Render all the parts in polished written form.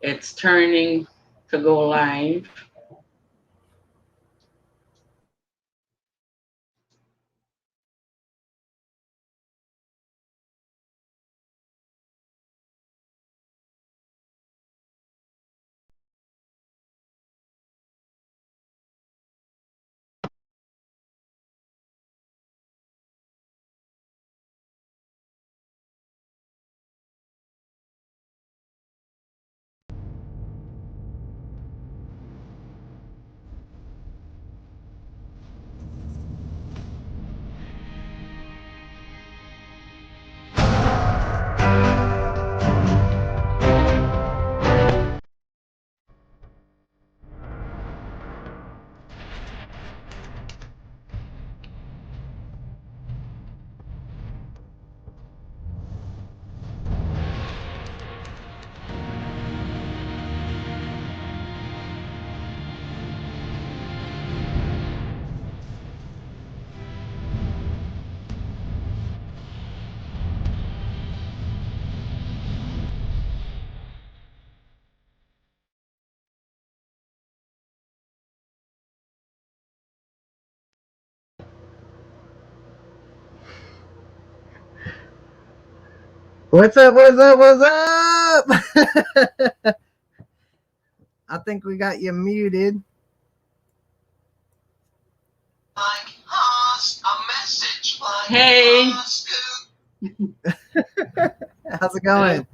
It's turning to go live. What's up? What's up? What's up? I think we got you muted. Hey, How's it uh, going?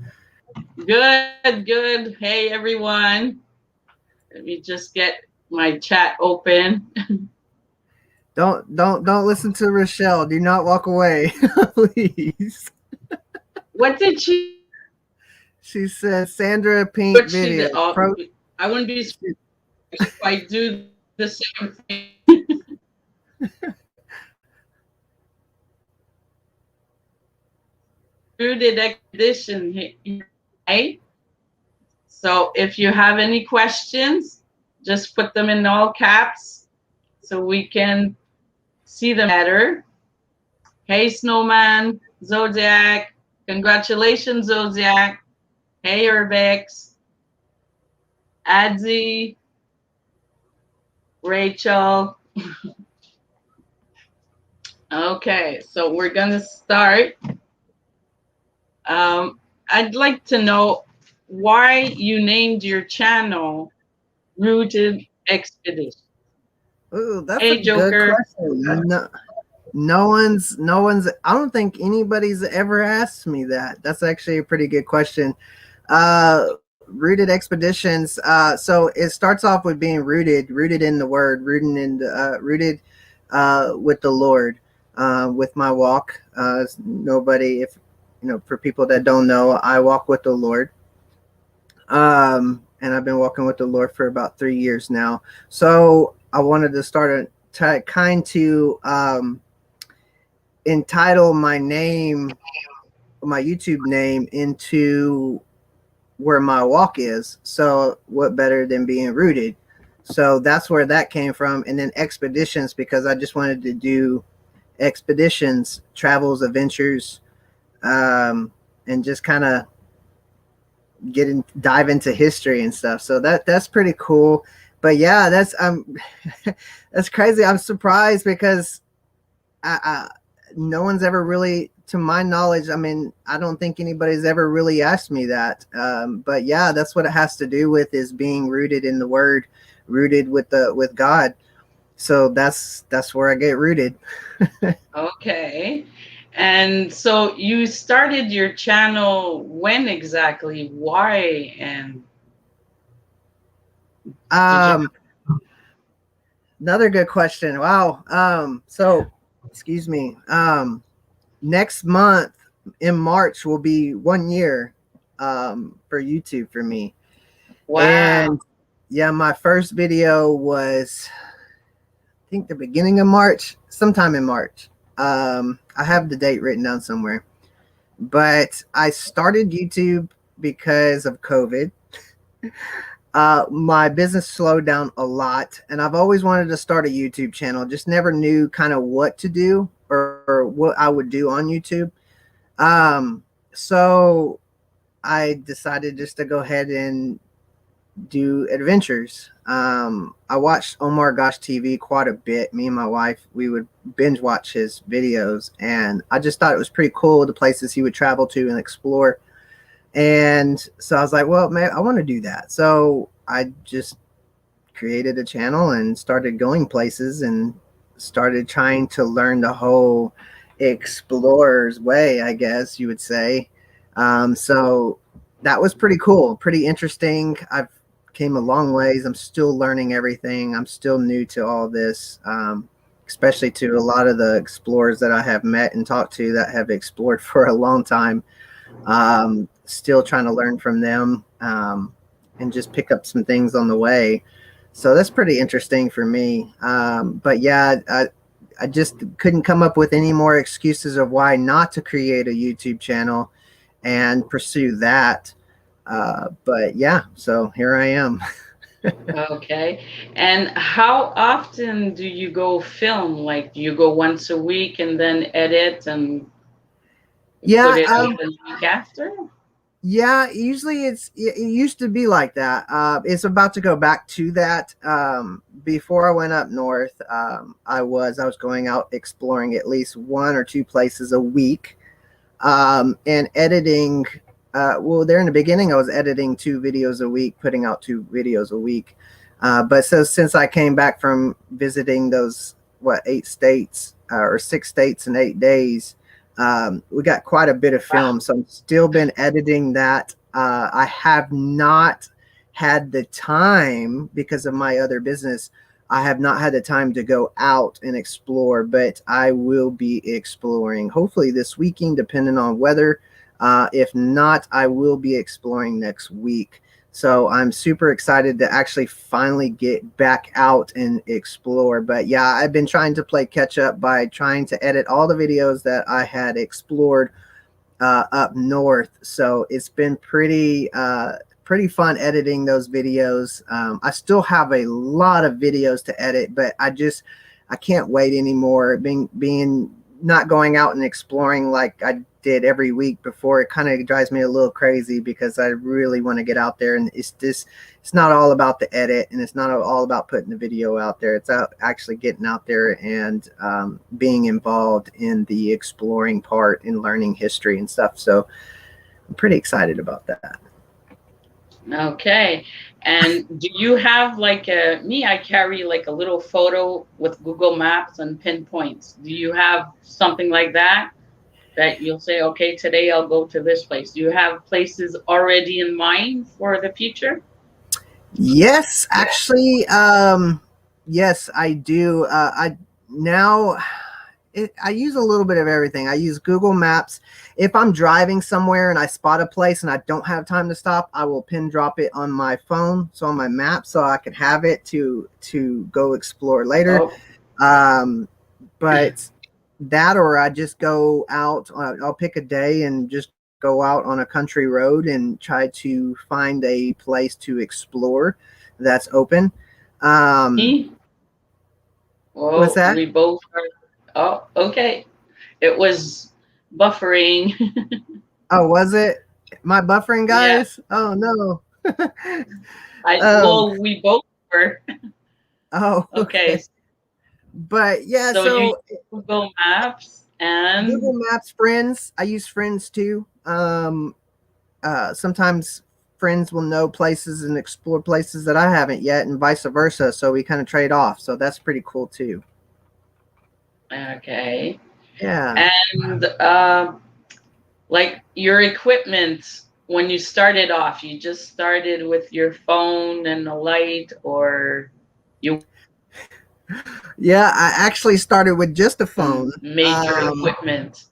good, good. Hey, everyone. Let me just get my chat open. Don't listen to Rochelle. Do not walk away, please. What did she say? She said Sandra What Pink she did? video. I wouldn't be surprised if I do the same thing. Rooted expedition here, right? So if you have any questions, just put them in all caps so we can see them better. Hey, Snowman, Zodiac. Congratulations, Zodiac. Hey, Urbex, Adzi, Rachel. Okay, so we're going to start. I'd like to know why you named your channel Rooted Expedition. Ooh, that's a Hey, good Joker. question. No one's. I don't think anybody's ever asked me that. That's actually a pretty good question. Rooted expeditions. So it starts off with being rooted in the word, rooted with the Lord, with my walk. Nobody, if for people that don't know, I walk with the Lord. And I've been walking with the Lord for about 3 years now. So I wanted to start kind to entitle my YouTube name into where my walk is. So what better than being rooted? So that's where that came from. And then expeditions, because I just wanted to do expeditions, travels, adventures, and just kind of dive into history and stuff. So that's pretty cool. But yeah, that's that's crazy. I'm surprised because I no one's ever really, to my knowledge, I mean, I don't think anybody's ever really asked me that. But yeah, that's what it has to do with, is being rooted in the word, rooted with God. So that's where I get rooted. Okay. And so you started your channel when exactly? Why? And did you um Another good question. Wow. So excuse me. Next month in March will be 1 year for YouTube for me. wow. And yeah, my first video was, I think, the beginning of March, sometime in March. I have the date written down somewhere. But I started YouTube because of COVID. My business slowed down a lot, and I've always wanted to start a YouTube channel. Just never knew kind of what to do or what I would do on YouTube. So I decided just to go ahead and do adventures. I watched Omar Gosh TV quite a bit. Me and my wife, we would binge watch his videos, and I just thought it was pretty cool the places he would travel to and explore. And so I was like, well, man, I want to do that. So I just created a channel and started going places and started trying to learn the whole explorer's way, I guess you would say. So that was pretty cool, pretty interesting. I've came a long ways. I'm still learning everything. I'm still new to all this, especially to a lot of the explorers that I have met and talked to that have explored for a long time. Still trying to learn from them, and just pick up some things on the way. So that's pretty interesting for me. But yeah, I just couldn't come up with any more excuses of why not to create a YouTube channel and pursue that. But yeah, so here I am. Okay. And how often do you go film? Like, do you go once a week and then edit and put Yeah, it out the week after? yeah, usually it used to be like that. It's about to go back to that. Before I went up north, I was going out exploring at least one or two places a week, and editing. Well, there in the beginning, I was editing 2 videos a week, putting out 2 videos a week. But so since I came back from visiting those 8 states, or 6 states in 8 days, we got quite a bit of Wow. film. So I'm still been editing that. I have not had the time because of my other business. I have not had the time to go out and explore, but I will be exploring hopefully this weekend, depending on weather. If not, I will be exploring next week. So I'm super excited to actually finally get back out and explore. But yeah, I've been trying to play catch up by trying to edit all the videos that I had explored up north. So it's been pretty fun editing those videos. I still have a lot of videos to edit, but I can't wait anymore. Being not going out and exploring like I did every week before, it kind of drives me a little crazy because I really want to get out there, and it's not all about the edit, and it's not all about putting the video out there. It's actually getting out there and being involved in the exploring part and learning history and stuff. So I'm pretty excited about that. Okay. And do you have like me? I carry like a little photo with Google Maps and pinpoints. Do you have something like that that you'll say, okay, today I'll go to this place? Do you have places already in mind for the future? Yes, actually, yes, I do. I now I use a little bit of everything. I use Google Maps. If I'm driving somewhere and I spot a place and I don't have time to stop, I will pin drop it on my phone, so on my map, so I can have it to go explore later. Oh, Um, but that, or I just go out. I'll pick a day and just go out on a country road and try to find a place to explore that's open. Um, me? what's Oh, that? we both are. Oh, okay. It was buffering. Oh, was it my buffering, Yeah. guys? Oh no. um, Well, we both were. oh, Okay. okay. But yeah, So you use so Google Maps Google and Maps, friends. I use friends too. Sometimes friends will know places and explore places that I haven't yet, and vice versa. So we kind of trade off. So that's pretty cool too. okay. Yeah. And like your equipment when you started off, you just started with your phone and a light, or you Yeah, I actually started with just a phone. major equipment?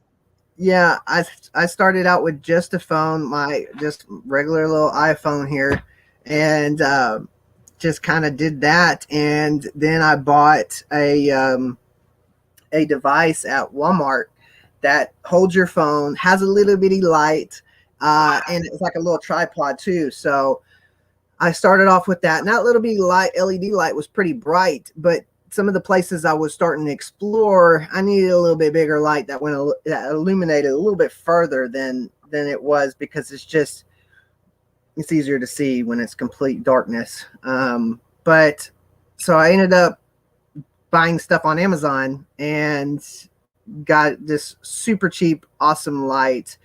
Yeah, I started out with just a phone, my just regular little iPhone here, and just kind of did that. And then I bought a device at Walmart that holds your phone, has a little bitty light, and it's like a little tripod too. So I started off with that, and that little bitty light, LED light, was pretty bright, but some of the places I was starting to explore, I needed a little bit bigger light that illuminated a little bit further than it was, because it's just it's easier to see when it's complete darkness. But so I ended up buying stuff on Amazon and got this super cheap, awesome light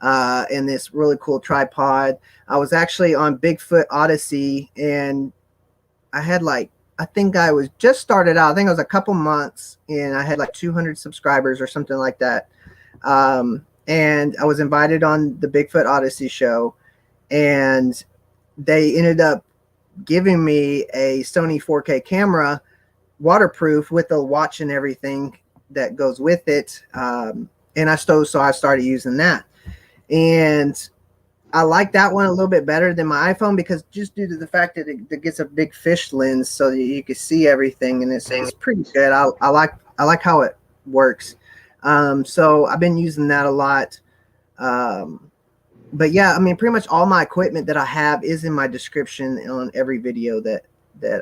and this really cool tripod. I was actually on Bigfoot Odyssey, and I had like, I think I was just started out. I think it was a couple months, and I had like 200 subscribers or something like that. And I was invited on the Bigfoot Odyssey show, and they ended up giving me a Sony 4K camera, waterproof, with a watch and everything that goes with it. And I started using that, and I like that one a little bit better than my iPhone, because just due to the fact that it gets a big fish lens so that you can see everything, and it's pretty good. I like how it works. So I've been using that a lot. But yeah, I mean, pretty much all my equipment that I have is in my description on every video that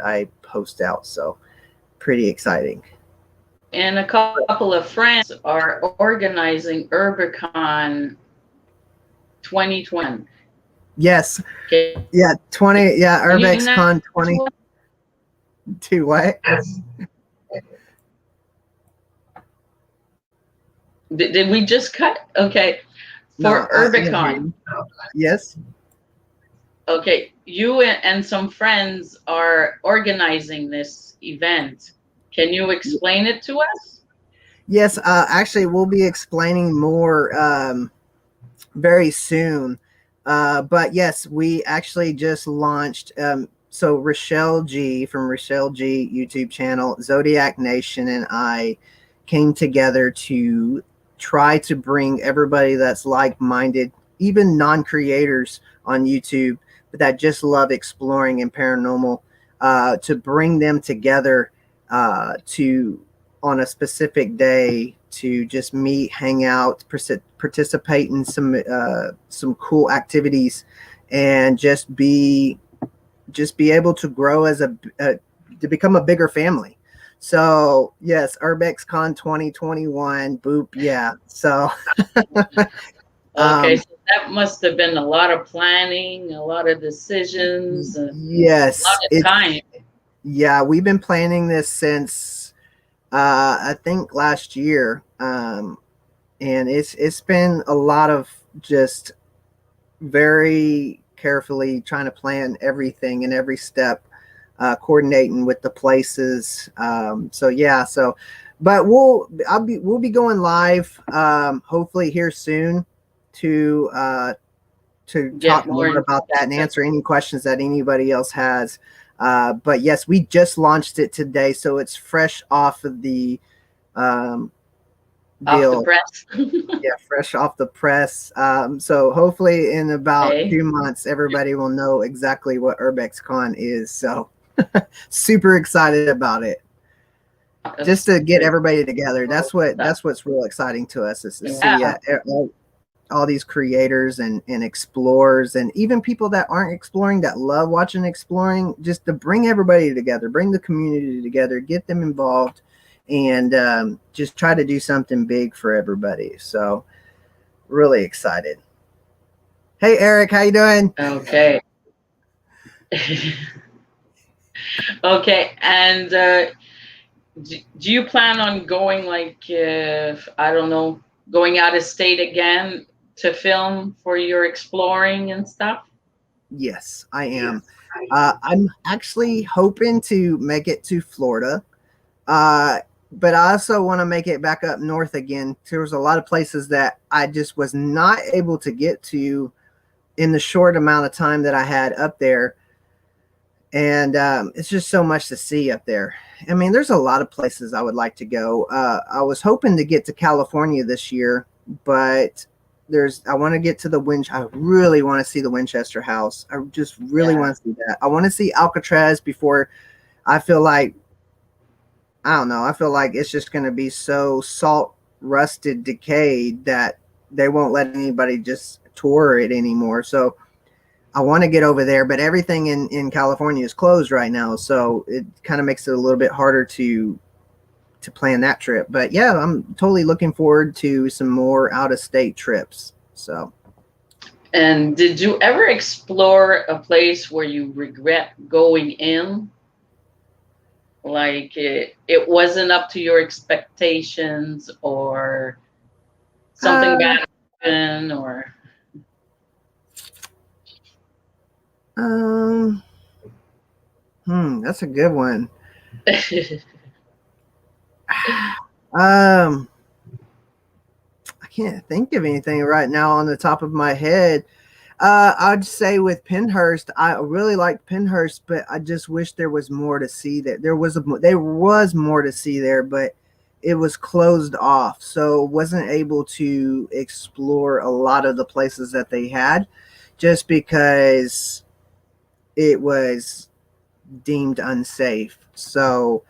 I post out. So pretty exciting. And a couple of friends are organizing Urbicon 2021. Yes. Okay. Yeah, 20. Yeah, Urbex Con 20. To what? Did we just cut? Okay. For Urbicon. Yes. Okay. You and some friends are organizing this event. Can you explain it to us? Yes. Actually, we'll be explaining more very soon. But yes, we actually just launched. So Rochelle G from Rochelle G YouTube channel, Zodiac Nation, and I came together to try to bring everybody that's like-minded, even non-creators on YouTube, but that just love exploring and paranormal, to bring them together to on a specific day to just meet, hang out, participate in some cool activities, and just be able to grow as to become a bigger family. So yes, Urbex Con 2021. Boop. Yeah. So okay, so that must have been a lot of planning, a lot of decisions, yes, a lot of time. Yeah, we've been planning this since I think last year. And it's been a lot of just very carefully trying to plan everything and every step, coordinating with the places. So yeah, but we'll be going live hopefully here soon to talk more about that and answer any questions that anybody else has. But yes, we just launched it today, so it's fresh off of the off the press. Yeah, fresh off the press. So hopefully in about 2 months, everybody will know exactly what Urbex Con is. So super excited about it. Just to get everybody together. That's what's real exciting to us, is to see all these creators and explorers, and even people that aren't exploring, that love watching exploring, just to bring everybody together, bring the community together, get them involved, and just try to do something big for everybody. So really excited. Hey Eric, how you doing? Okay. Okay, and do you plan on going, like, I don't know, going out of state again to film for your exploring and stuff? Yes, I am. I'm actually hoping to make it to Florida. But I also want to make it back up north again. There was a lot of places that I just was not able to get to in the short amount of time that I had up there. And it's just so much to see up there. I mean, there's a lot of places I would like to go. I was hoping to get to California this year, but I want to get to I really want to see the Winchester House. I just really want to see that. I want to see Alcatraz before I feel like, I don't know, I feel like it's just going to be so salt, rusted, decayed that they won't let anybody just tour it anymore. So I want to get over there, but everything in California is closed right now. So it kind of makes it a little bit harder to plan that trip. But yeah, I'm totally looking forward to some more out of state trips. So. And did you ever explore a place where you regret going in? Like it wasn't up to your expectations, or something Uh, bad happened, or um, that's a good one. Um, I can't think of anything right now on the top of my head. I'd say with Penhurst, I really liked Penhurst, but I just wish there was more to see. That there was more to see there, but it was closed off, so wasn't able to explore a lot of the places that they had, just because it was deemed unsafe. So,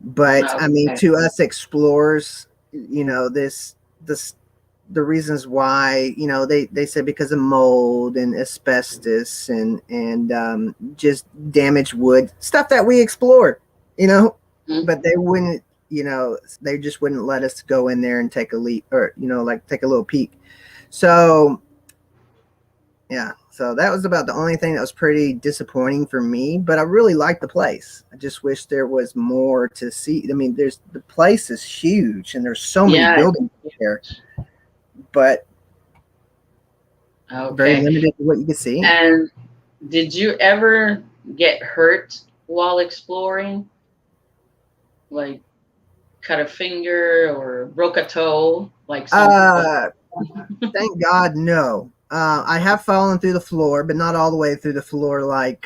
but I mean, okay. to us explorers, this the reasons why, they said because of mold and asbestos and just damaged wood, stuff that we explore, but they wouldn't, they just wouldn't let us go in there and take a leap, or like take a little peek. So yeah, so that was about the only thing that was pretty disappointing for me, but I really liked the place. I just wish there was more to see. I mean, the place is huge and there's so many Yeah. buildings there, but very Okay. limited to what you can see. And did you ever get hurt while exploring? Like cut a finger or broke a toe, like some people? Uh, Thank God, no. I have fallen through the floor, but not all the way through the floor like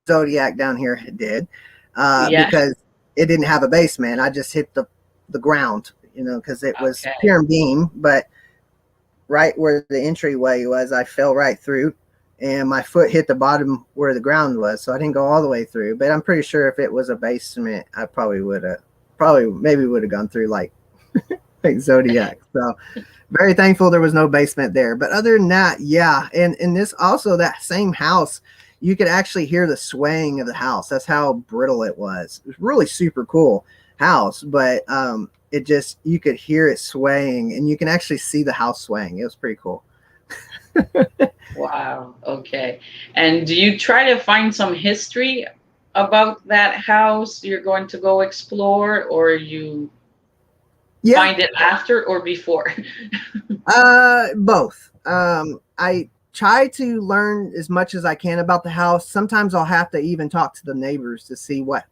Zodiac down here did, Yeah. because it didn't have a basement. I just hit the ground, because it was Okay. pier and beam, but right where the entryway was, I fell right through, and my foot hit the bottom where the ground was, so I didn't go all the way through. But I'm pretty sure if it was a basement, I maybe would have gone through like Zodiac. So very thankful there was no basement there. But other than that, yeah. And this also, that same house, you could actually hear the swaying of the house. That's how brittle it was. It was really super cool house, but it just, you could hear it swaying and you can actually see the house swaying. It was pretty cool. Wow. Okay. And do you try to find some history about that house you're going to go explore, or you Yeah, find it after or before? both. I try to learn as much as I can about the house. Sometimes I'll have to even talk to the neighbors to see what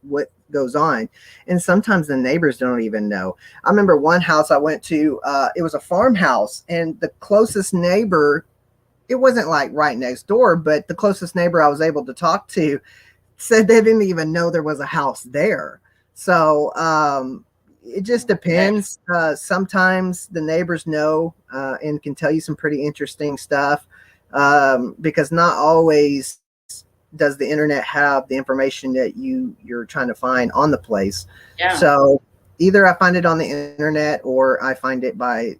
goes on, and sometimes the neighbors don't even know. I remember one house I went to. It was a farmhouse, and the closest neighbor, it wasn't like right next door, but the closest neighbor I was able to talk to said they didn't even know there was a house there. So it just Okay. depends. Sometimes the neighbors know and can tell you some pretty interesting stuff, because not always does the internet have the information that you're trying to find on the place. Yeah. So either I find it on the internet or I find it by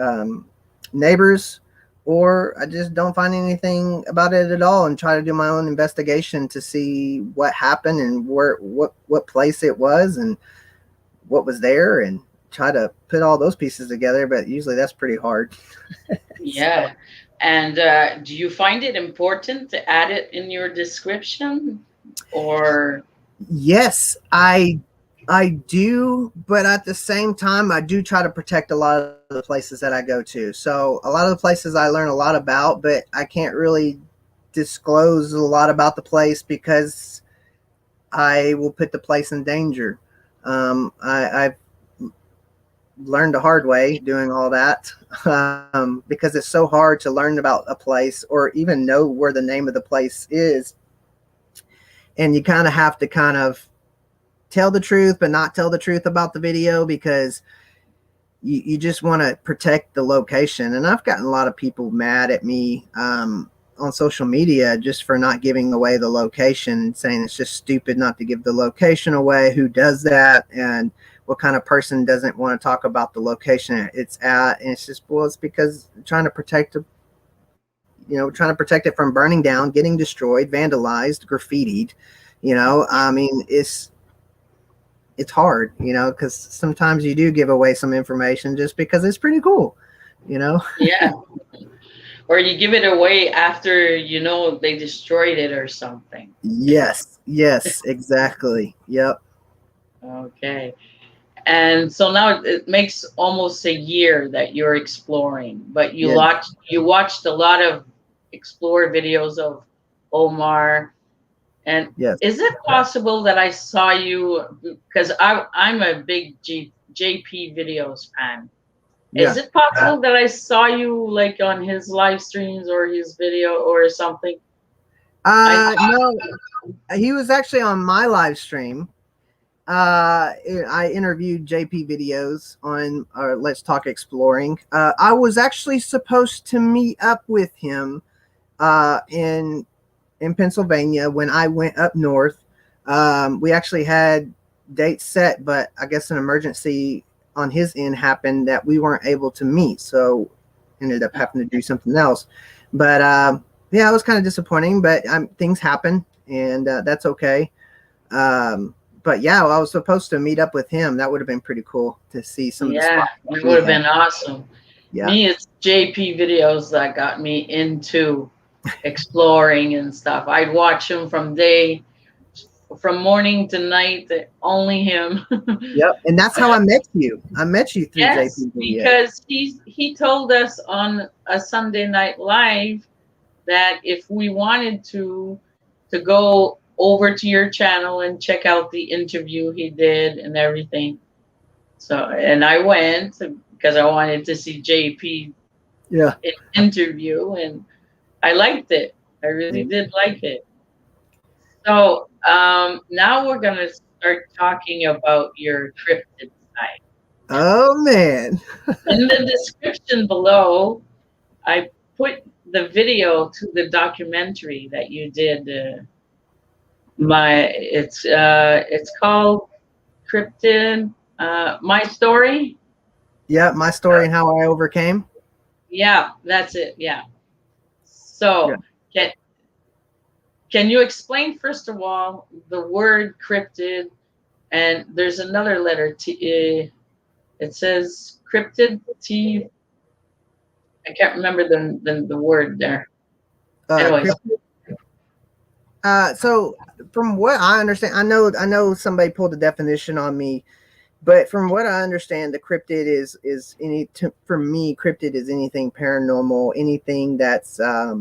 um, neighbors, or I just don't find anything about it at all and try to do my own investigation to see what happened and what place it was and what was there, and try to put all those pieces together. But usually that's pretty hard. So Yeah. And do you find it important to add it in your description, or? yes, I do, but at the same time, I do try to protect a lot of the places that I go to. So a lot of the places I learn a lot about, but I can't really disclose a lot about the place because I will put the place in danger. I've learned the hard way doing all that, because it's so hard to learn about a place or even know where the name of the place is. And you kind of have to kind of tell the truth, but not tell the truth about the video, because you just want to protect the location. And I've gotten a lot of people mad at me on social media just for not giving away the location, saying it's just stupid not to give the location away. Who does that? And what kind of person doesn't want to talk about the location it's at? And it's just, well, it's because trying to protect trying to protect it from burning down, getting destroyed, vandalized, graffitied. I mean, it's hard, because sometimes you do give away some information just because it's pretty cool. you know? Yeah. Or you give it away after you know they destroyed it or something. Yes, yes, exactly. Yep. Okay. And so now it makes almost a year that you're exploring, but Yeah. you watched a lot of explore videos of Omar. And Yes. is it possible that I saw you, because I'm a big JP videos fan. Is Yeah. it possible that I saw you like on his live streams or his video or something? I No, he was actually on my live stream. I interviewed JP videos on Let's Talk Exploring. I was actually supposed to meet up with him uh, in in Pennsylvania when I went up north. We actually had dates set, but I guess an emergency on his end happened that we weren't able to meet. So ended up having to do something else. But yeah, it was kind of disappointing, but things happen and that's okay. Um, but yeah, I was supposed to meet up with him. That would have been pretty cool to see some of the Yeah, spots it he would have had. been awesome. Yeah. Me, it's JP videos that got me into exploring and stuff. I'd watch him from morning to night. Only him. Yep. And that's how I met you. I met you through Yes, JP video. because he told us on a Sunday Night Live that if we wanted to go over to your channel and check out the interview he did and everything. So and I went because I wanted to see JP Yeah. in interview, and I liked it. I really did like it. So now we're gonna start talking about your cryptid side. Oh man. In the description below, I put the video to the documentary that you did. It's called Cryptid. My story. Yeah, my story and how I overcame. Yeah, that's it. Yeah. Yeah. So can can you explain first of all the word cryptid? And there's another letter T. It says cryptid T. I can't remember the word there. Anyways, Crypt, so from what I understand, I know somebody pulled a definition on me, but from what I understand, the cryptid is for me, cryptid is anything paranormal, anything that's uh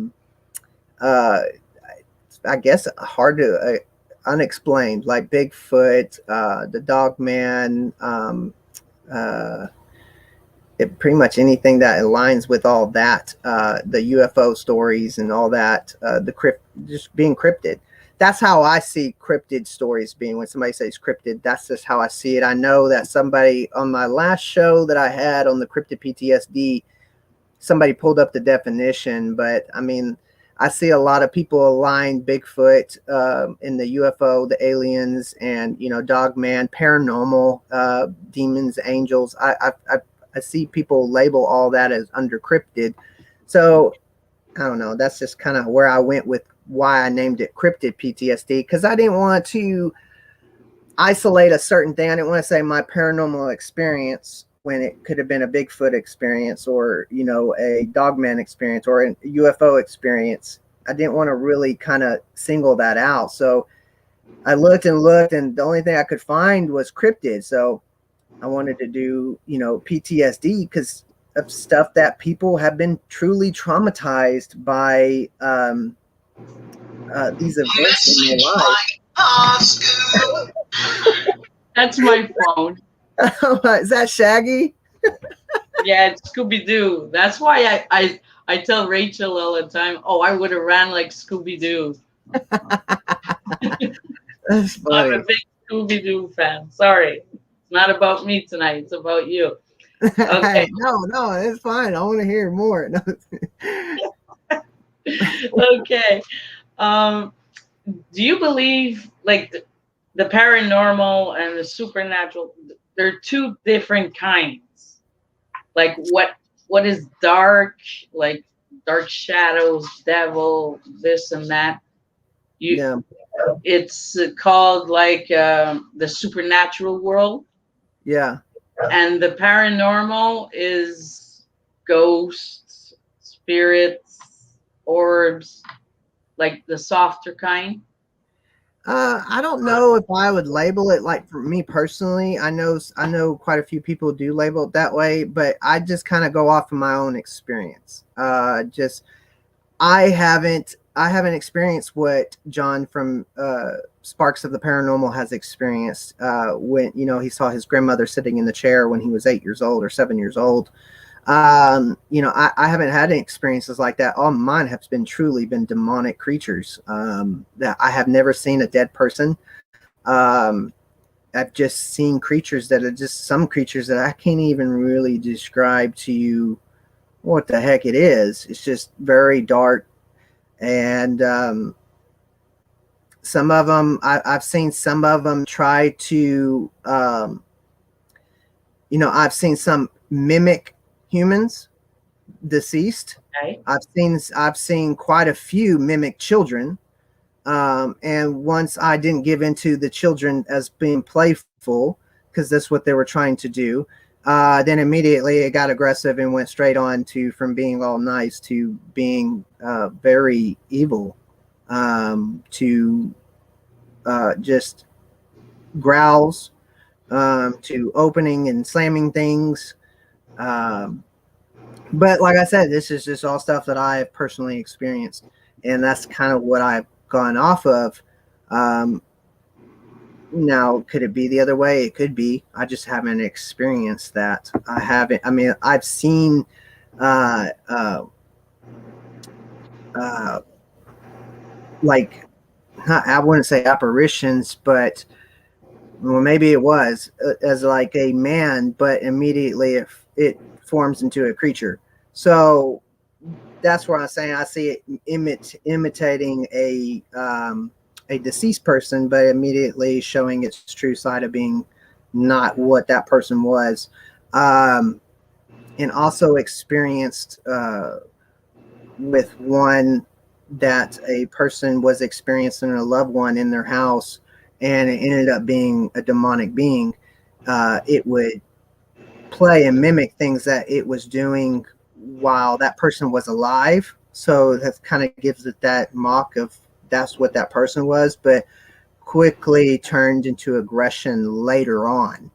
I guess hard to unexplained, like Bigfoot, the Dog Man, uh pretty much anything that aligns with all that, the UFO stories and all that, the crypt, just being cryptid. That's how I see cryptid stories being. When somebody says cryptid, that's just how I see it. I know that somebody on my last show that I had on the cryptid PTSD, somebody pulled up the definition, but I mean, I see a lot of people align Bigfoot in the UFO, the aliens, and Dog Man, paranormal, demons, angels. I see people label all that as under cryptid. So I don't know. That's just kind of where I went with why I named it cryptid PTSD, because I didn't want to isolate a certain thing. I didn't want to say my paranormal experience when it could have been a Bigfoot experience or, a Dogman experience or a UFO experience. I didn't want to really kind of single that out. So I looked and looked, and the only thing I could find was cryptid. So I wanted to do, PTSD because of stuff that people have been truly traumatized by these events in their life. that's my phone. Is that Shaggy? Yeah, it's Scooby Doo. That's why I tell Rachel all the time. Oh, I would have ran like Scooby Doo. That's I'm a funny. big Scooby Doo fan. Sorry, it's not about me tonight. It's about you. Okay. No, it's fine. I want to hear more. No. Okay. Um, do you believe like the paranormal and the supernatural? They're two different kinds. Like what is dark? Like dark shadows, devil, this and that. You, Yeah, it's called like the supernatural world, yeah, and the paranormal is. ghosts, spirits, orbs, like the softer kind? I don't know if I would label it like for me personally. I know quite a few people do label it that way, but I just kind of go off of my own experience. Just I haven't experienced what John from Sparks of the Paranormal has experienced when he saw his grandmother sitting in the chair when he was 8 years old or 7 years old. I haven't had any experiences like that. All mine have been truly been demonic creatures. That I have never seen a dead person. Um, I've just seen creatures that are just some creatures that I can't even really describe to you what the heck it is. It's just very dark, and some of them I've seen some of them try to I've seen some mimic humans deceased. Okay. I've seen quite a few mimic children. And once I didn't give into the children as being playful, because that's what they were trying to do, then immediately it got aggressive and went straight on to from being all nice to being very evil, to just growls, to opening and slamming things. Um, but like I said, this is just all stuff that I have personally experienced, and that's kind of what I've gone off of. Um, Now, could it be the other way? It could be. I just haven't experienced that. I haven't. I mean, I've seen, uh, uh, uh, like, I wouldn't say apparitions, but well, maybe it was as like a man, but immediately it forms into a creature. So that's where I'm saying I see it imitating a deceased person, but immediately showing its true side of being not what that person was. Um, and also experienced with one that a person was experiencing a loved one in their house, and it ended up being a demonic being. It would play and mimic things that it was doing while that person was alive. So that kind of gives it that mock of that's what that person was, but quickly turned into aggression later on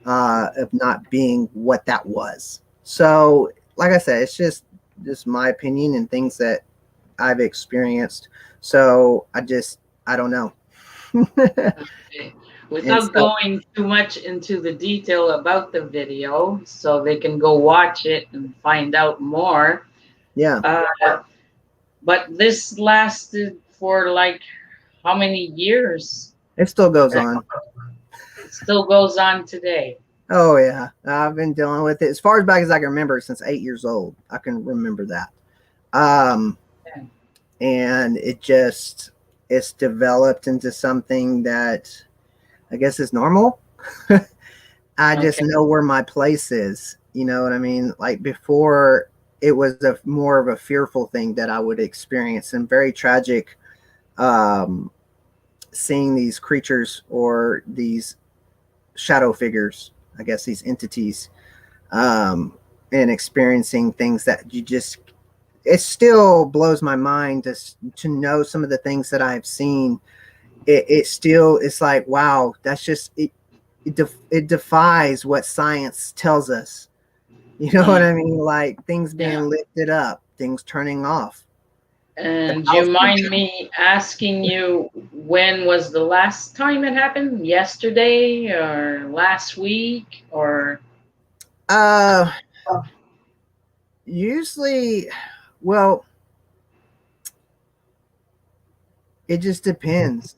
of not being what that was. So, like I said, it's just my opinion and things that I've experienced. So I don't know. Okay. And Without so, going too much into the detail about the video, so they can go watch it and find out more. yeah, Uh, but this lasted for like how many years? it still goes on. It still goes on today. Oh yeah, I've been dealing with it as far as back as I can remember since 8 years old. I can remember that, um, Okay. and it's developed into something that I guess is normal. I just Okay. know where my place is. You know what I mean? Like before, it was a more of a fearful thing that I would experience, and very tragic. Um, Seeing these creatures or these shadow figures, I guess these entities, um, and experiencing things that you just it still blows my mind to know some of the things that I've seen. It still it's like wow, that's just it defies what science tells us. You know what Mm. I mean? Like things Yeah. being lifted up, things turning off. The And do you house. mind me asking you when was the last time it happened? Yesterday or last week or Uh, Usually, well, it just depends.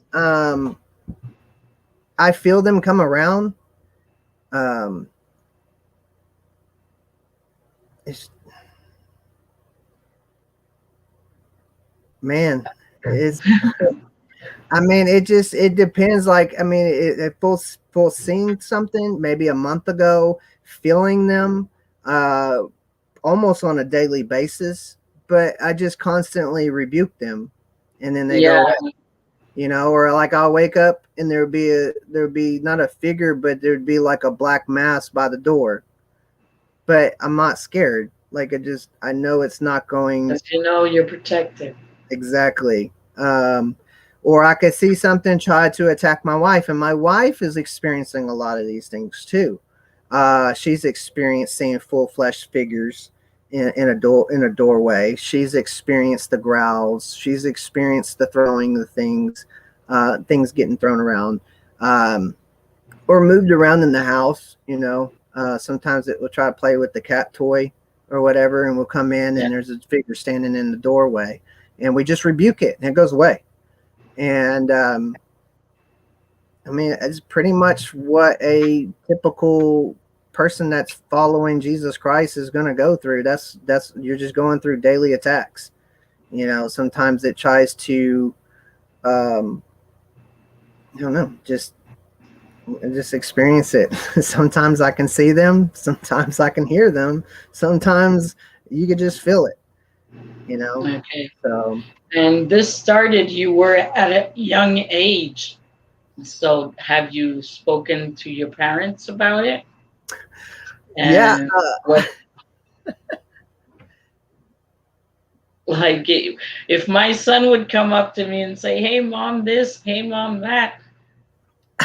I feel them come around. Um, it's man, it's. I mean, it depends. Like, I mean, it full seeing something maybe a month ago, feeling them, uh, almost on a daily basis. But I just constantly rebuke them, and then they yeah, go, or like I'll wake up and there'd be not a figure, but there'd be like a black mass by the door, but I'm not scared. Like I know it's not going Because you know you're protected. exactly. Or I could see something try to attack my wife, and my wife is experiencing a lot of these things too. She's experienced seeing full flesh figures in a doorway. She's experienced the growls. She's experienced the throwing of things, things getting thrown around, or moved around in the house. Sometimes it will try to play with the cat toy or whatever, and we'll come in Yeah. and there's a figure standing in the doorway, and we just rebuke it and it goes away. And I mean, it's pretty much what a typical person that's following Jesus Christ is going to go through. That's you're just going through daily attacks. Sometimes it tries to, I don't know, just experience it. Sometimes I can see them. Sometimes I can hear them. Sometimes you could just feel it. Okay. So And this started, you were at a young age. So have you spoken to your parents about it? yeah, And what, like, if my son would come up to me and say, "Hey, mom, this, hey, mom, that,"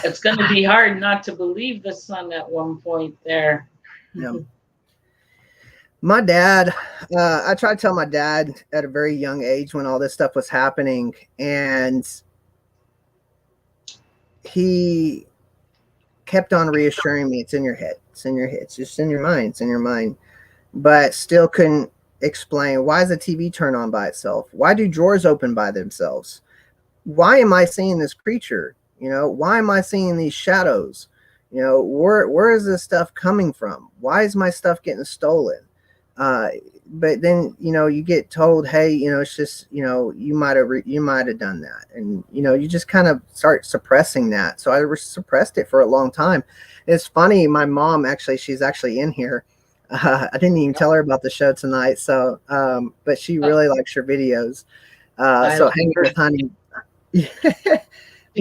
it's going to be hard not to believe the son at one point there. yeah. My dad, I tried to tell my dad at a very young age when all this stuff was happening, and he kept on reassuring me, it's in your head, it's in your head, it's just in your mind, it's in your mind, but still couldn't explain, why is the TV turn on by itself? Why do drawers open by themselves? Why am I seeing this creature? Why am I seeing these shadows? Where is this stuff coming from? Why is my stuff getting stolen? But then you get told, hey, it's just you might have done that, and you just kind of start suppressing that. So I suppressed it for a long time. It's funny, my mom, actually, she's actually in here. I didn't even tell her about the show tonight, so but she really likes your videos. So hang with honey.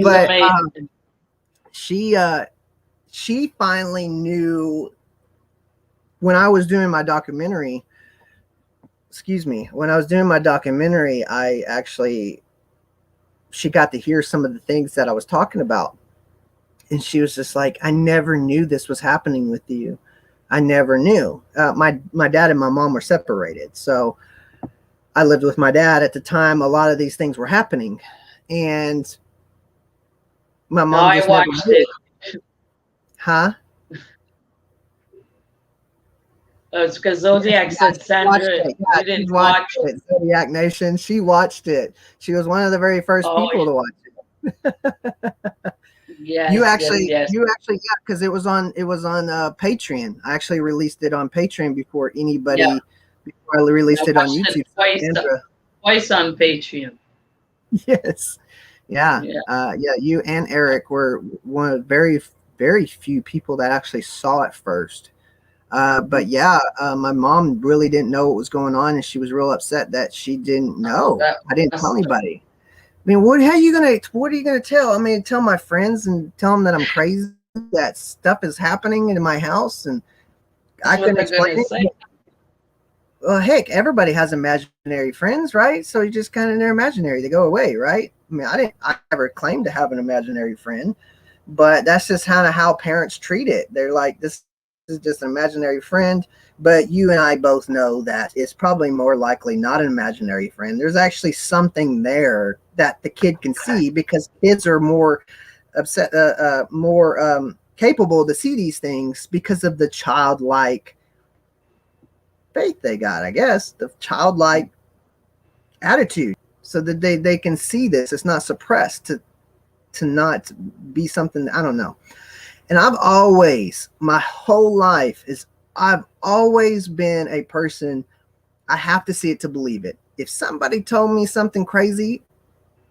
But she finally knew when I was doing my documentary. Excuse me. When I was doing my documentary, she got to hear some of the things that I was talking about, and she was just like, "I never knew this was happening with you. I never knew." My dad and my mom were separated, so I lived with my dad at the time a lot of these things were happening, and my mom just never knew. Huh? It's because Zodiac said Sandra, you didn't watch it. Zodiac Nation. She watched it. She was one of the very first people to watch it. Yes, you actually, yes. yeah, because it was on Patreon. I actually released it on Patreon before anybody. Before I released it on YouTube. Twice on Patreon. Yes. Yeah. You and Eric were one of very, very few people that actually saw it first. But yeah, my mom really didn't know what was going on, and she was real upset that she didn't know. I didn't tell anybody. I mean, what are you gonna tell? I mean, tell my friends and tell them that I'm crazy, that stuff is happening in my house, and I couldn't explain it. Well, heck, everybody has imaginary friends, right? So you just kind of, they're imaginary. They go away, right? I mean, I never claimed to have an imaginary friend, but that's just kind of how parents treat it. They're like, this is just an imaginary friend, but you and I both know that it's probably more likely not an imaginary friend. There's actually something there that the kid can see, because kids are more capable to see these things because of the childlike faith they got, I guess, the childlike attitude, so that they can see this. It's not suppressed to not be something, I don't know. And my whole life I've always been a person, I have to see it to believe it. If somebody told me something crazy,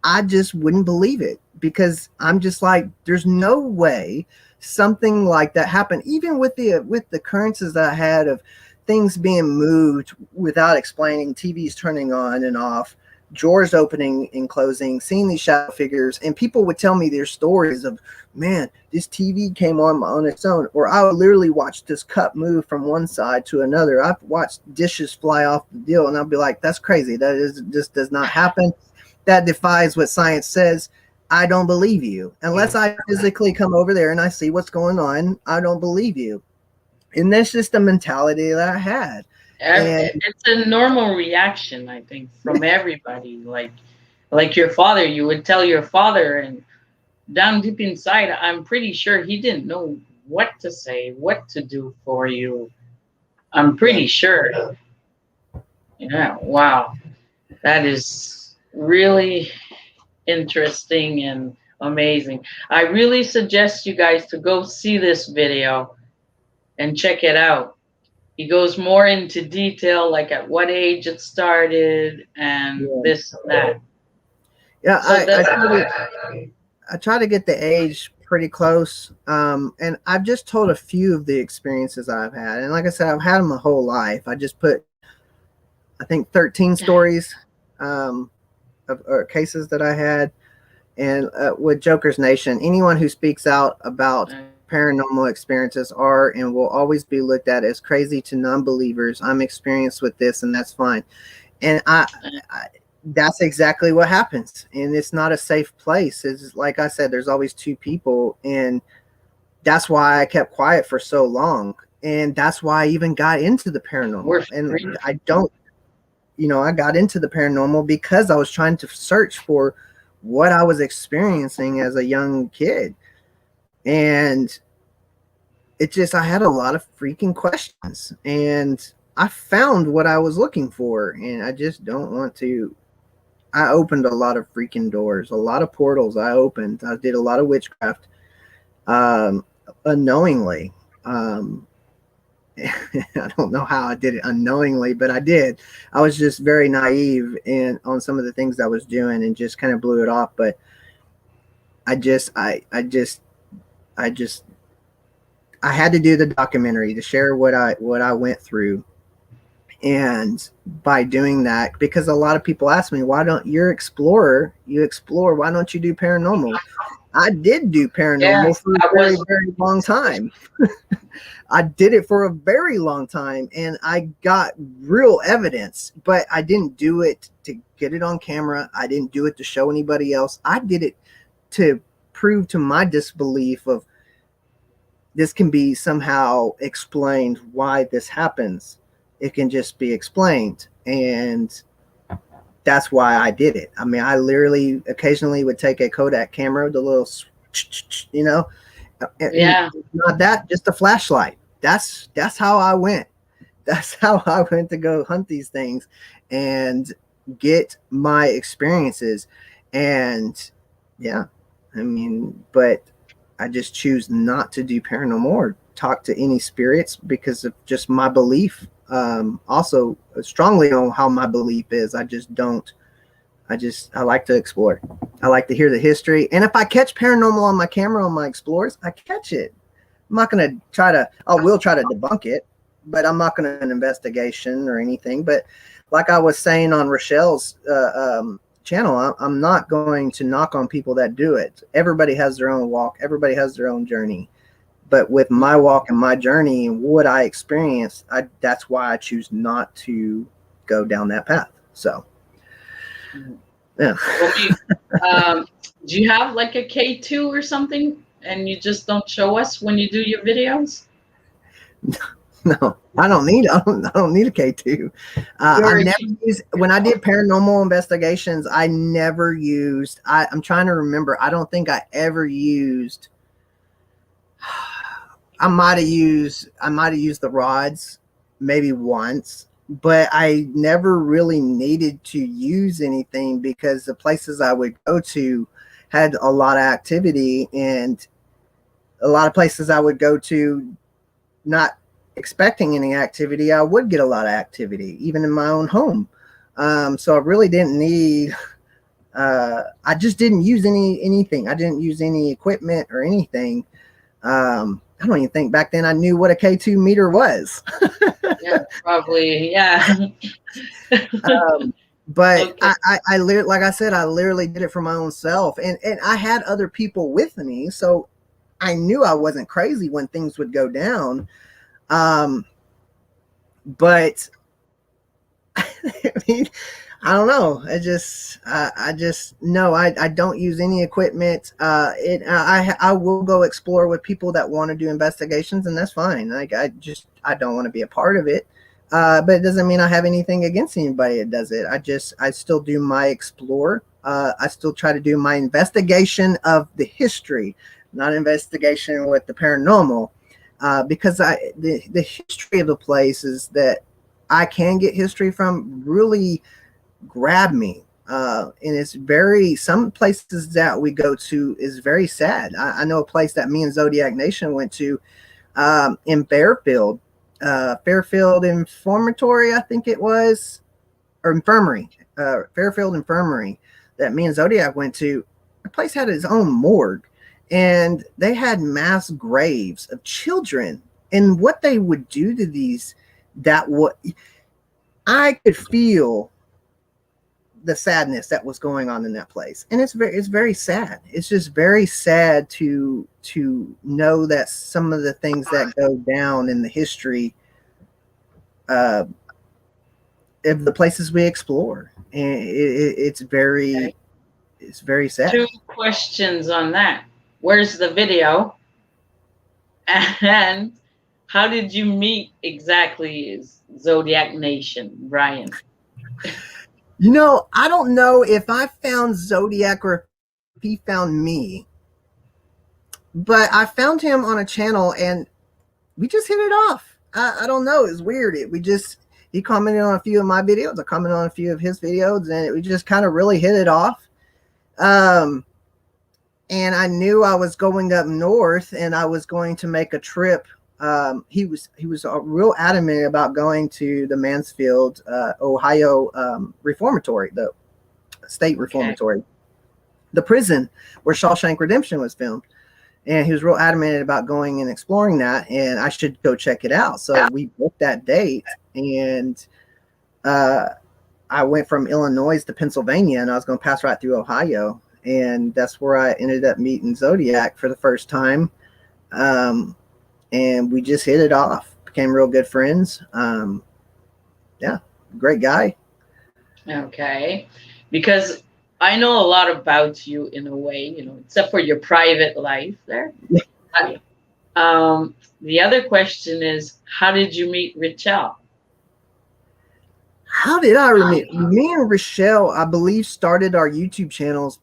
I just wouldn't believe it, because I'm just like, there's no way something like that happened. Even with the occurrences that I had of things being moved without explaining, TVs turning on and off, drawers opening and closing, seeing these shadow figures, and people would tell me their stories of, man, this TV came on its own, or I would literally watch this cup move from one side to another. I've watched dishes fly off the deal, and I'll be like, that's crazy. That is just does not happen. That defies what science says. I don't believe you. Unless I physically come over there and I see what's going on, I don't believe you. And that's just the mentality that I had. And It's a normal reaction, I think, from everybody. Like your father, you would tell your father, and down deep inside, I'm pretty sure he didn't know what to say, what to do for you. I'm pretty sure. Yeah, wow. That is really interesting and amazing. I really suggest you guys to go see this video and check it out. He goes more into detail, like at what age it started and yeah, this and that. yeah So that's I try to get the age pretty close. And I've just told a few of the experiences I've had. And like I said, I've had them my whole life. I just put, I think, 13 stories of or cases that I had. And with Joker's Nation, anyone who speaks out about paranormal experiences are and will always be looked at as crazy to non-believers. I'm experienced with this, and that's fine. And I that's exactly what happens. And it's not a safe place. It's like I said, there's always two people, and that's why I kept quiet for so long. And that's why I even got into the paranormal. And I don't, I got into the paranormal because I was trying to search for what I was experiencing as a young kid. And I had a lot of freaking questions, and I found what I was looking for. And I just don't want to. I opened a lot of freaking doors, a lot of portals I opened. I did a lot of witchcraft, unknowingly. I don't know how I did it unknowingly, but I did. I was just very naive on some of the things I was doing, and just kind of blew it off. But I had to do the documentary to share what I went through. And by doing that, because a lot of people ask me, why don't you explore, why don't you do paranormal? I did do paranormal for a very, very long time. I did it for a very long time, and I got real evidence, but I didn't do it to get it on camera. I didn't do it to show anybody else. I did it to prove to my disbelief of this can be somehow explained why this happens. It can just be explained. And that's why I did it. I mean, I literally occasionally would take a Kodak camera, the little, not that, just a flashlight. That's how I went. That's how I went to go hunt these things and get my experiences. And yeah, I mean, but I just choose not to do paranormal or talk to any spirits because of just my belief. Also strongly on how my belief is. I like to explore. I like to hear the history. And if I catch paranormal on my camera, on my explorers, I catch it. I'm not going to I will try to debunk it, but I'm not going to an investigation or anything. But like I was saying on Rochelle's channel, I'm not going to knock on people that do it. Everybody has their own walk. Everybody has their own journey. But with my walk and my journey and what I experienced, that's why I choose not to go down that path. So, yeah. Do you have like a K2 or something, and you just don't show us when you do your videos? No, I don't need a K2. I never used, when I did paranormal investigations, I never used, I'm trying to remember. I don't think I ever used, I might have used the rods maybe once, but I never really needed to use anything because the places I would go to had a lot of activity, and a lot of places I would go to not expecting any activity, I would get a lot of activity, even in my own home. So I really didn't need, I just didn't use anything. I didn't use any equipment or anything. I don't even think back then I knew what a K2 meter was. Yeah, probably. Yeah. But Okay. like I said, I literally did it for my own self, and I had other people with me, so I knew I wasn't crazy when things would go down. Um, but I mean, I don't know. I just no. I don't use any equipment. I will go explore with people that want to do investigations, and that's fine. Like I don't want to be a part of it. But it doesn't mean I have anything against anybody that does it. I still do my explore. I still try to do my investigation of the history, not investigation with the paranormal, because the history of the place is that I can get history from really grab me. And it's very, some places that we go to is very sad. I know a place that me and Zodiac Nation went to in Fairfield, Fairfield Informatory, I think it was, or Infirmary, Fairfield Infirmary that me and Zodiac went to. The place had its own morgue, and they had mass graves of children. And what they would do to these, that what I could feel the sadness that was going on in that place, and it's very sad. It's just very sad to know that some of the things that go down in the history uh, of the places we explore, and Okay. it's very sad. Two questions on that. Where's the video? And how did you meet exactly Zodiac Nation, Brian? You know, I don't know if I found Zodiac or if he found me, but I found him on a channel and we just hit it off. I don't know. It's weird. We just, he commented on a few of my videos. I commented on a few of his videos, and we just kind of really hit it off. And I knew I was going up north, and I was going to make a trip. He was real adamant about going to the Mansfield, Ohio reformatory, the state Okay. reformatory, the prison where Shawshank Redemption was filmed. And he was real adamant about going and exploring that, and I should go check it out. So we booked that date, and I went from Illinois to Pennsylvania, and I was going to pass right through Ohio, and that's where I ended up meeting Zodiac for the first time. And we just hit it off, became real good friends. Yeah, great guy. Okay. Because I know a lot about you in a way, except for your private life there. But, the other question is, how did you meet Richelle? How did I meet? Me and Rochelle, I believe, started our YouTube channels.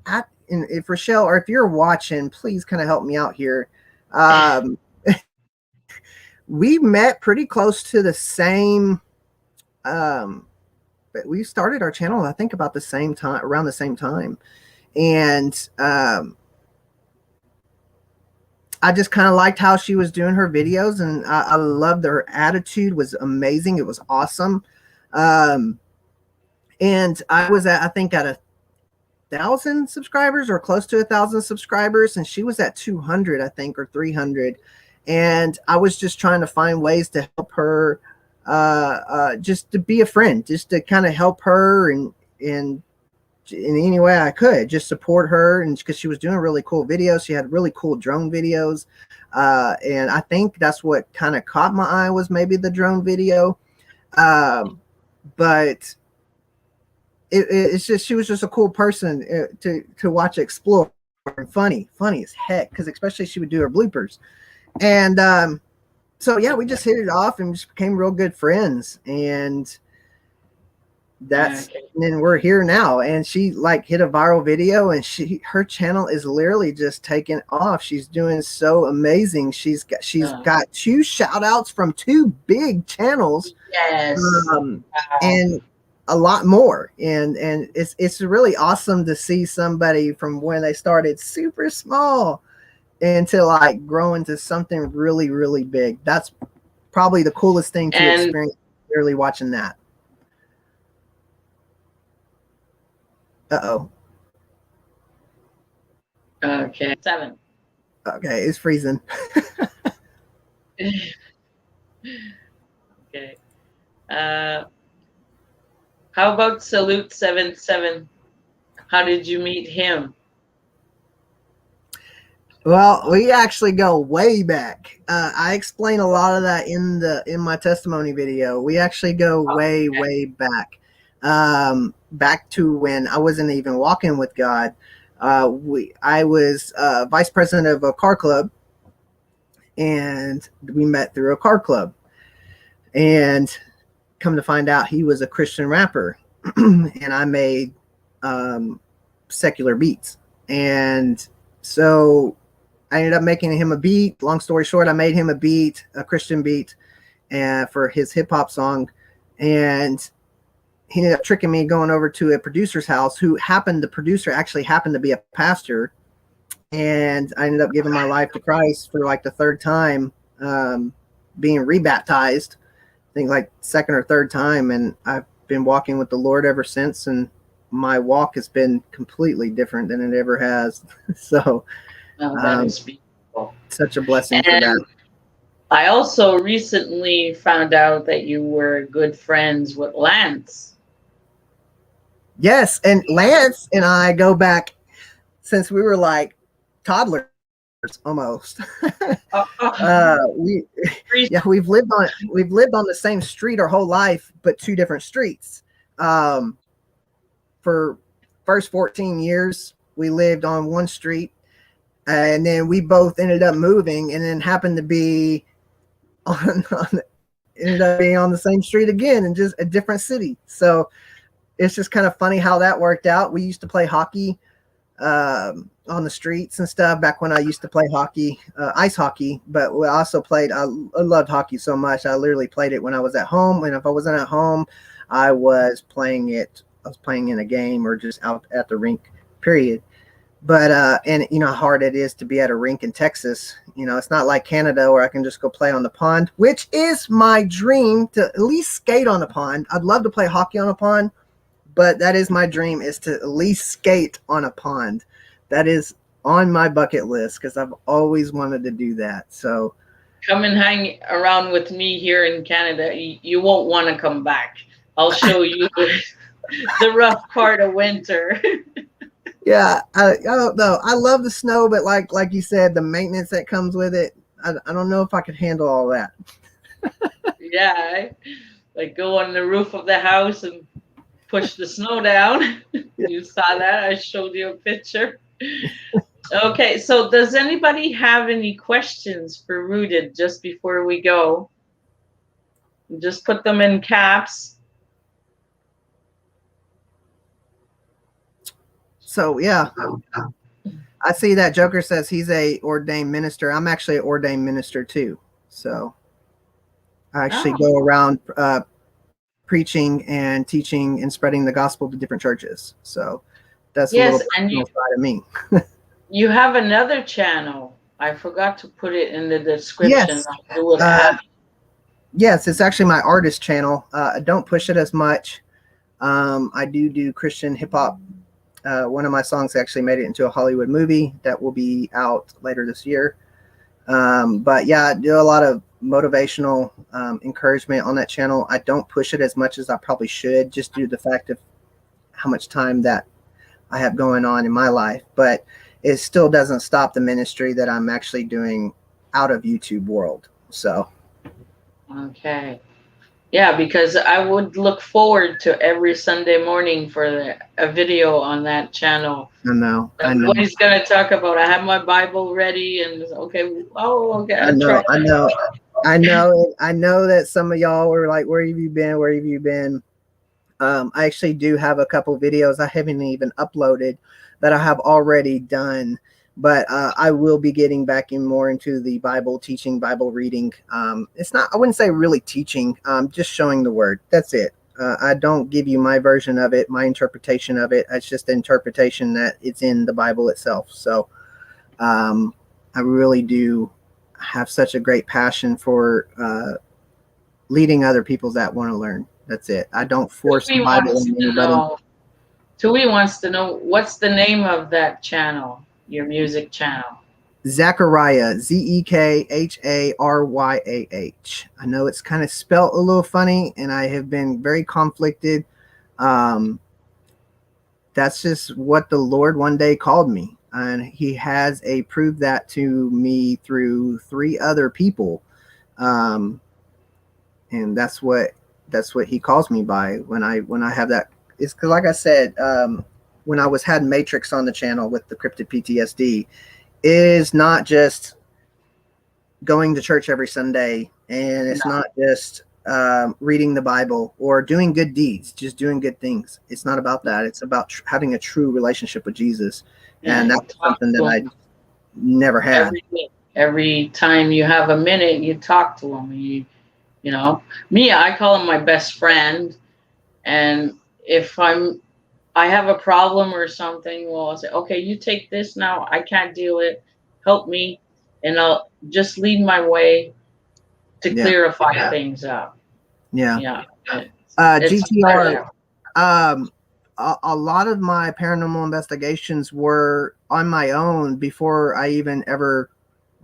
And if Rochelle, or if you're watching, please kind of help me out here. Um, we met pretty close to the same. But we started our channel, I think, about the same time, around the same time, and I just kind of liked how she was doing her videos, and I loved her attitude. Was amazing. It was awesome. Um, and I was at, I think, at 1,000 subscribers or close to 1,000 subscribers, and she was at 200, I think, or 300. And I was just trying to find ways to help her, just to be a friend, just to kind of help her and in any way I could, just support her. And because she was doing really cool videos, she had really cool drone videos, and I think that's what kind of caught my eye, was maybe the drone video. But it's just, she was just a cool person to watch explore, and funny as heck, because especially she would do her bloopers. And so yeah, we just hit it off and just became real good friends, and that's, Okay. and then we're here now. And she like hit a viral video, and her channel is literally just taking off. She's doing so amazing. She's got 2 shout outs from 2 big channels, Yes. Wow. and a lot more. And it's really awesome to see somebody from when they started super small into like growing to something really, really big. That's probably the coolest thing to And experience, really watching that. Uh-oh. okay, 7. Okay, it's freezing. Okay. Uh, How about Salute 77? How did you meet him? Well, we actually go way back. I explain a lot of that in my testimony video. We actually go way back, back to when I wasn't even walking with God. I was vice president of a car club, and we met through a car club. And come to find out, he was a Christian rapper, and I made secular beats, and so I ended up making him a beat. Long story short, I made him a beat, a Christian beat, and for his hip hop song. And he ended up tricking me going over to a producer's house the producer actually happened to be a pastor. And I ended up giving my life to Christ for like the third time, being rebaptized, I think like second or third time. And I've been walking with the Lord ever since. And my walk has been completely different than it ever has. So, Oh, that is beautiful. Such a blessing for And that. I also recently found out that you were good friends with Lance. Yes, and Lance and I go back since we were like toddlers almost. We've lived on the same street our whole life, but two different streets. For first 14 years, we lived on one street. And then we both ended up moving, and then happened to be ended up being on the same street again in just a different city. So it's just kind of funny how that worked out. We used to play hockey on the streets and stuff back when I used to play hockey, ice hockey. But we also played. I loved hockey so much. I literally played it when I was at home, and if I wasn't at home, I was playing it. I was playing in a game or just out at the rink. Period. But and you know how hard it is to be at a rink in Texas. You know, it's not like Canada where I can just go play on the pond, which is my dream, to at least skate on a pond. I'd love to play hockey on a pond, but that is my dream, is to at least skate on a pond. That is on my bucket list because I've always wanted to do that. So come and hang around with me here in Canada. You won't want to come back. I'll show you the rough part of winter. Yeah, I don't know. I love the snow, but like you said, the maintenance that comes with it, I don't know if I could handle all that. Yeah, like go on the roof of the house and push the snow down. You saw that? I showed you a picture. Okay, so does anybody have any questions for Rooted just before we go? Just put them in caps. So yeah, I see that Joker says he's a ordained minister. I'm actually an ordained minister too. So I actually go around preaching and teaching and spreading the gospel to different churches. So that's a little personal side of me. You have another channel. I forgot to put it in the description. Yes, it's actually my artist channel. I don't push it as much. I do Christian hip hop. One of my songs actually made it into a Hollywood movie that will be out later this year. But yeah, I do a lot of motivational encouragement on that channel. I don't push it as much as I probably should, just due to the fact of how much time that I have going on in my life. But it still doesn't stop the ministry that I'm actually doing out of YouTube world. So. Okay. Yeah, because I would look forward to every Sunday morning for a video on that channel. I know. What he's going to talk about. I have my Bible ready and okay. Oh, okay. I know that some of y'all were like, where have you been? Where have you been? I actually do have a couple videos I haven't even uploaded that I have already done. But I will be getting back in more into the Bible teaching, Bible reading. It's not, I wouldn't say really teaching, just showing the word. That's it. I don't give you my version of it, my interpretation of it. It's just the interpretation that it's in the Bible itself. So I really do have such a great passion for leading other people that want to learn. That's it. I don't force the Bible on anybody. Tui wants to know, what's the name of that channel? Your music channel? Zechariah, Zekharyah. I know it's kind of spelt a little funny, and I have been very conflicted Um, that's just what the Lord one day called me. And he has proved that to me through 3 other people. Um, and that's what he calls me by when I have that. It's because, like I said, when I had Matrix on the channel with the cryptid PTSD, it is not just going to church every Sunday, and it's not just reading the Bible or doing good deeds, just doing good things. It's not about that. It's about having a true relationship with Jesus, and Yeah, that's something that I never had. every time you have a minute, you talk to him. You know, me, I call him my best friend, and if I have a problem or something, well, I'll say, okay, you take this now. I can't deal with it. Help me, and I'll just lead my way to Yeah, clarify things up. yeah. Yeah, it's GTR. A lot of my paranormal investigations were on my own before I even ever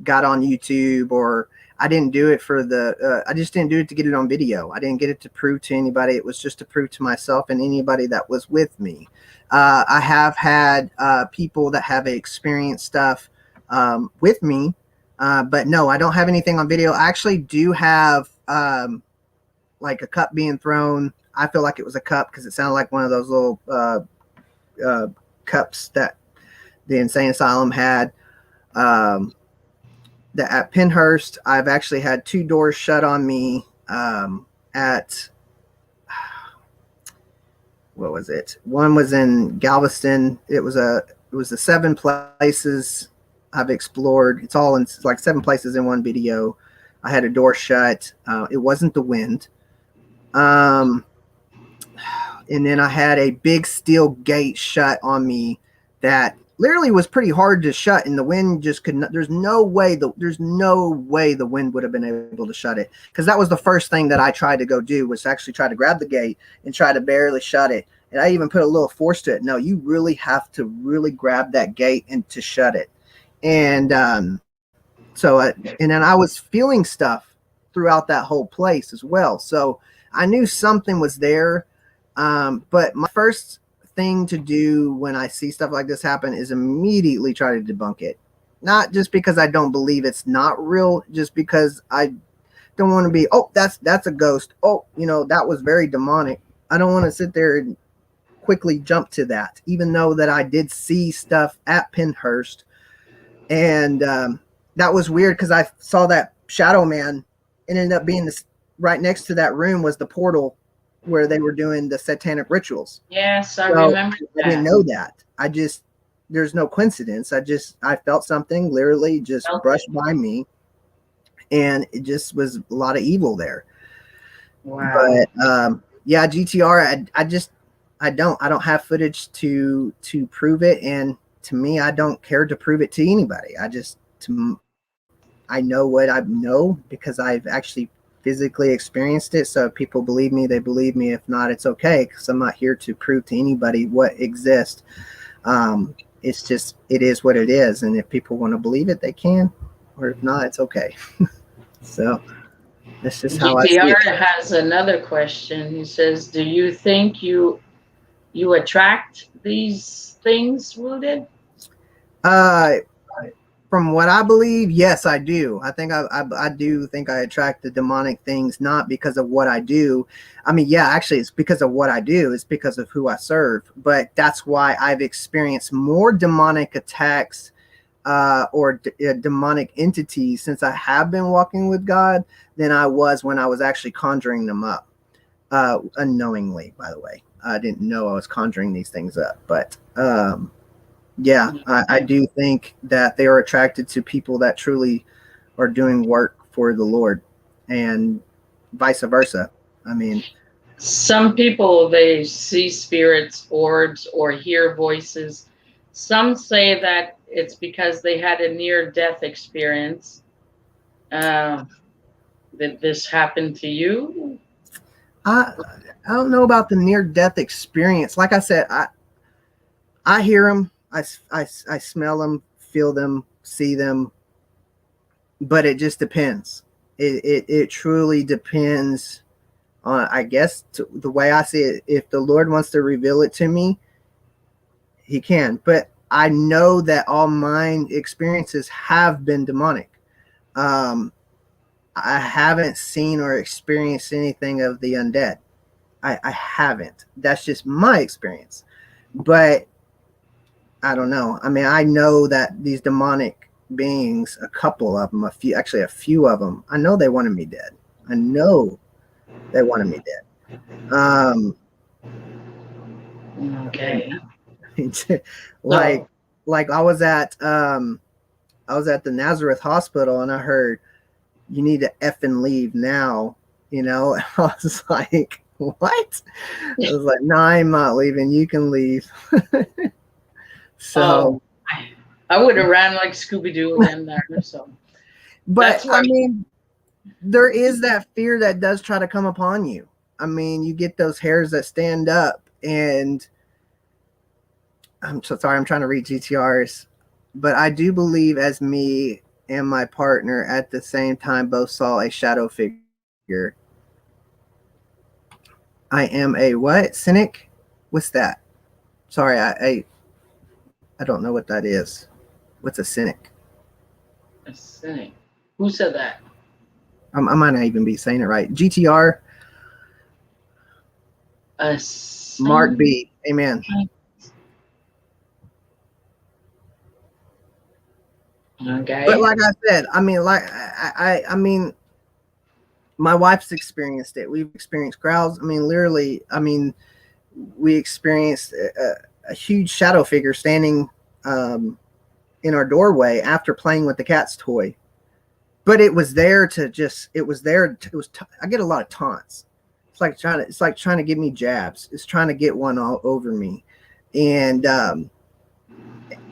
got on YouTube, or I didn't do it for I just didn't do it to get it on video. I didn't get it to prove to anybody. It was just to prove to myself and anybody that was with me. I have had people that have experienced stuff with me, but no, I don't have anything on video. I actually do have like a cup being thrown. I feel like it was a cup because it sounded like one of those little cups that the insane asylum had. That at Penhurst, I've actually had 2 doors shut on me. At what was it? One was in Galveston. It was the 7 places I've explored. It's like 7 places in one video. I had a door shut. It wasn't the wind. And then I had a big steel gate shut on me that literally was pretty hard to shut, and the wind just could not. There's no way the wind would have been able to shut it, because that was the first thing that I tried to go do, was actually try to grab the gate and try to barely shut it. And I even put a little force to it. No, you really have to really grab that gate and to shut it. And and then I was feeling stuff throughout that whole place as well. So I knew something was there. But my first thing to do when I see stuff like this happen is immediately try to debunk it. Not just because I don't believe it's not real, just because I don't want to be, oh, that's a ghost. Oh, that was very demonic. I don't want to sit there and quickly jump to that, even though that I did see stuff at Penhurst. And that was weird because I saw that shadow man, and ended up being this right next to that room was the portal where they were doing the satanic rituals. Yes, I remember that. I didn't know that. There's no coincidence. I felt something literally just brushed by me, and it just was a lot of evil there. Wow. But yeah, GTR, I don't have footage to prove it, and to me, I don't care to prove it to anybody. I know what I know because I've actually physically experienced it. So if people believe me, they believe me. If not, it's okay, because I'm not here to prove to anybody what exists. It's just, it is what it is. And if people want to believe it, they can, or if not, it's okay. So that's just how GTR I see it. has another question. He says, do you think you attract these things, Wounded? From what I believe, yes, I do. I think I do think I attract the demonic things, not because of what I do. I mean, yeah, actually, it's because of what I do. It's because of who I serve. But that's why I've experienced more demonic attacks or demonic entities since I have been walking with God than I was when I was actually conjuring them up. Unknowingly, by the way. I didn't know I was conjuring these things up. But yeah, I do think that they are attracted to people that truly are doing work for the Lord, and vice versa. I mean, Some people, they see spirits, orbs, or hear voices. Some say that it's because they had a near-death experience. Uh, did this happen to you? I I don't know about the near death experience. Like I said, I hear them, I smell them, feel them, see them, but it just depends. It truly depends I guess the way I see it, if the Lord wants to reveal it to me, he can. But I know that all mine experiences have been demonic. Um, I haven't seen or experienced anything of the undead. I haven't. That's just my experience. But I don't know. I mean, I know that these demonic beings, a couple of them, actually a few of them, I know they wanted me dead. I know they wanted me dead. Okay. like, So, like I was at the Nazareth hospital and I heard you need to effing leave now. You know, I was like, what? I was like, no, I'm not leaving. You can leave. So, oh, I would have ran like Scooby Doo then there. So but that's I why. mean, there is that fear that does try to come upon you. I mean, you get those hairs that stand up, and I'm so sorry, I'm trying to read GTRs, but I do believe as me and my partner at the same time both saw a shadow figure. I am a what? Cynic? What's that? Sorry, I don't know what that is. What's a cynic? A cynic. Who said that? I might not even be saying it right. GTR, A Mark cynic. B. Amen. But Okay. like I said, I mean, I mean, my wife's experienced it. We've experienced growls. I mean, literally, I mean, we experienced a huge shadow figure standing in our doorway after playing with the cat's toy. But it was there to just, it was there. I get a lot of taunts. It's like trying to give me jabs. It's trying to get one all over me. And,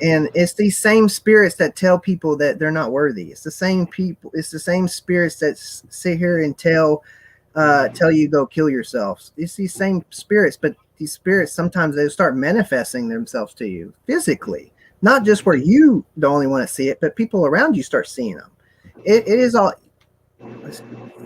and it's these same spirits that tell people that they're not worthy. It's the same people. It's the same spirits that sit here and tell you go kill yourselves. It's these same spirits, but these spirits sometimes they start manifesting themselves to you physically, not just where you the only want to see it, but people around you start seeing them. It is all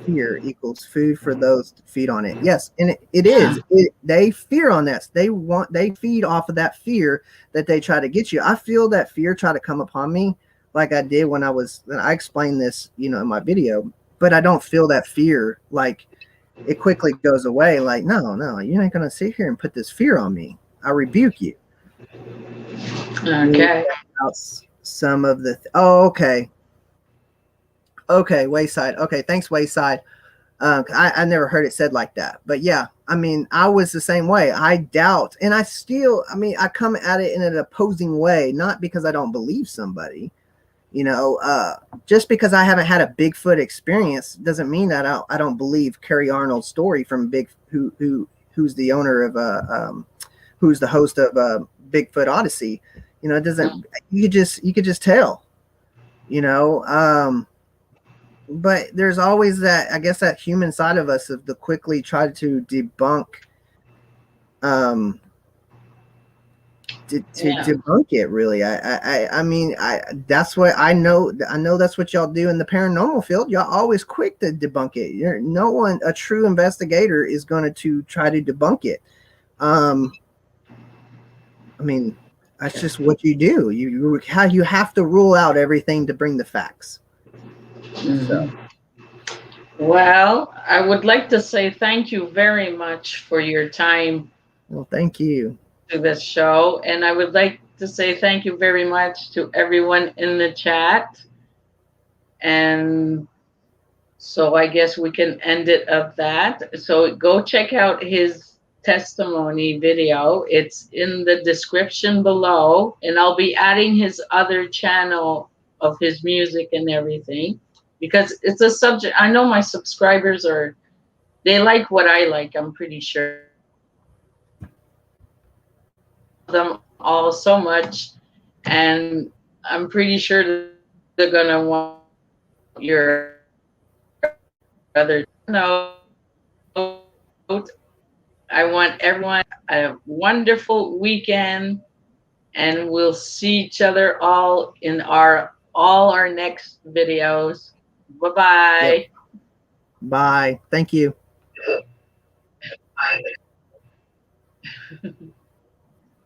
fear equals food for those to feed on it. Yes, and it Yeah. is. They fear on that. They feed off of that fear that they try to get you. I feel that fear try to come upon me like I did when I explained this, you know, in my video, but I don't feel that fear like it quickly goes away. Like, no, you ain't gonna sit here and put this fear on me. I rebuke you. Let me Okay. check out some of the. Oh, okay, Wayside. Okay, thanks, Wayside. I never heard it said like that, but yeah, I mean, I was the same way. I doubt, and I still, I mean, I come at it in an opposing way, not because I don't believe somebody. You know, just because I haven't had a Bigfoot experience doesn't mean that I don't believe Kerry Arnold's story from who's the owner of who's the host of Bigfoot Odyssey. You know, it doesn't. You could just tell. You know, but there's always that, I guess, that human side of us of the quickly try to debunk um to Yeah. debunk it. Really, I mean, that's what I know. I know that's what y'all do in the paranormal field. Y'all always quick to debunk it. No one, a true investigator, is going to try to debunk it. um I mean, that's just what you do. You have to rule out everything to bring the facts. So, Mhm. Well, I would like to say thank you very much for your time well, thank you. to this show. And I would like to say thank you very much to everyone in the chat. And so I guess we can end it of that. So go check out his testimony video. It's in the description below. And I'll be adding his other channel of his music and everything because it's a subject. I know my subscribers are, they like what I like, I'm pretty sure. Them all so much. And I'm pretty sure they're going to want your other note. I want everyone a wonderful weekend, and we'll see each other all in our next videos. Bye Yep. bye. Bye. Thank you.